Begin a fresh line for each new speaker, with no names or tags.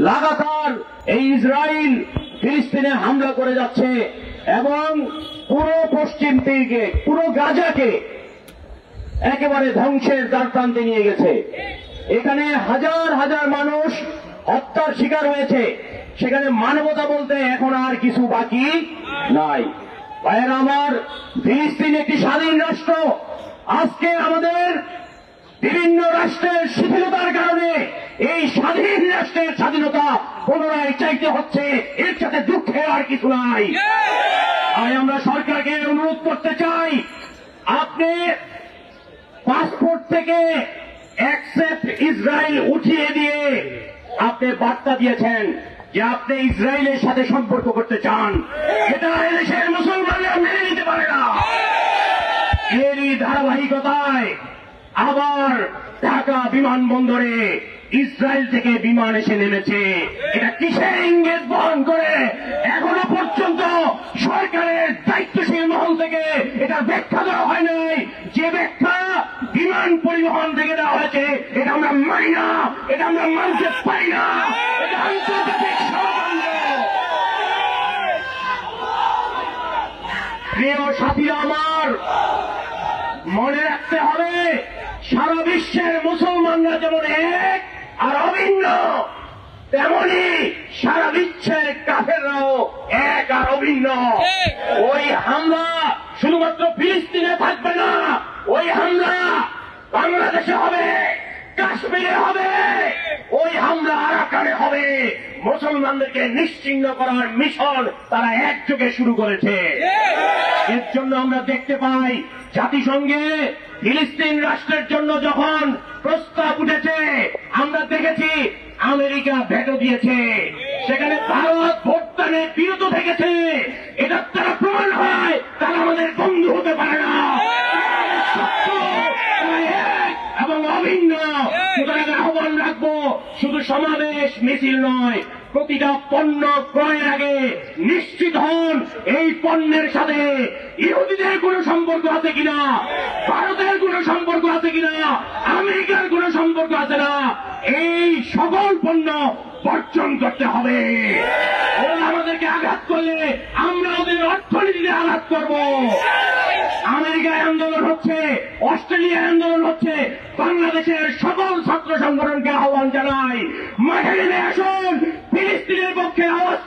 লাগাতার এই ইসরায়েল ফিলিস্তিনে হামলা করে যাচ্ছে এবং পুরো পশ্চিম তীরকে, পুরো গাজাকে একেবারে ধ্বংসের দ্বারপ্রান্তে নিয়ে গেছে। এখানে হাজার হাজার মানুষ হত্যার শিকার হয়েছে। সেখানে মানবতা বলতে এখন আর কিছু বাকি নাই। ভাইয়েরা আমার, ফিলিস্তিন একটি স্বাধীন রাষ্ট্র। আজকে আমাদের বিভিন্ন রাষ্ট্রের শিথিলতার কারণে এই স্বাধীন রাষ্ট্রের স্বাধীনতা পুনরায় চাইতে হচ্ছে। এর সাথে দুঃখের আর কিছু নাই। তাই আমরা সরকারকে অনুরোধ করতে চাই, আপনি পাসপোর্ট থেকে অ্যাকসেপ্ট ইসরায়েল উঠিয়ে দিয়ে আপনি বার্তা দিয়েছেন যে আপনি ইসরায়েলের সাথে সম্পর্ক করতে চান। এটা এদেশের মুসলমানরা মেনে নিতে পারে না। এরই ধারাবাহিকতায় আবার ঢাকা বিমানবন্দরে ইসরায়েল থেকে বিমান এসে নেমেছে। এটা কিসের ইঙ্গিত বহন করে এখনো পর্যন্ত সরকারের দায়িত্বশীল মহল থেকে এটা ব্যাখ্যা দেওয়া হয় নাই। যে ব্যাখ্যা বিমান পরিবহন থেকে দেওয়া হয়েছে এটা আমরা মানি না, এটা আমরা মানতে পারি না। এটা আন্তর্জাতিক ষড়যন্ত্র। প্রিয় সাথীরা আমার, মনে রাখতে হবে সারা বিশ্বের মুসলমানরা যেমন এক আর অভিন্ন, তেমনি সারা বিশ্বের কাফেররাও এক আর অভিন্ন। ওই হামলা শুধুমাত্র ফিলিস্তিনে থাকবে না, ওই হামলা বাংলাদেশে হবে, কাশ্মীরে হবে, ওই হামলা আরাকানে হবে। মুসলমানদেরকে নিশ্চিহ্ন করার মিশন তারা একযোগে শুরু করেছে। এর জন্য আমরা দেখতে পাই জাতিসংঘে ফিলিস্তিন রাষ্ট্রের জন্য যখন প্রস্তাব উঠেছে, আমরা দেখেছি আমেরিকা ভেটো দিয়েছে, সেখানে ভারত ভোটদানে বিরত থেকেছে। এটা তারা প্রমাণ হয় তারা আমাদের বন্ধু হতে পারে না, এবং অভিন্ন। সুতরাং আহ্বান রাখবো, শুধু সমাবেশ মিছিল নয়, প্রতিটা পণ্য ক্রয়ের আগে নিশ্চিত হন এই পণ্যের সাথে ইহুদিদের কোনো সম্পর্ক আছে কিনা, ভারতের কোনো সম্পর্ক আছে কিনা, আমেরিকার কোনো সম্পর্ক আছে না। এই সকল পণ্য বর্জন করতে হবে। ওরা আমাদেরকে আঘাত করলে আমরা ওদের অর্থনীতিতে আঘাত করব। আমেরিকায় আন্দোলন হচ্ছে, অস্ট্রেলিয়ায় আন্দোলন হচ্ছে, বাংলাদেশের সকল ছাত্র সংগঠনকে আহ্বান জানাই, মাঠে নেমে আসুন, ফিলিস্তিনের পক্ষে আওয়াজ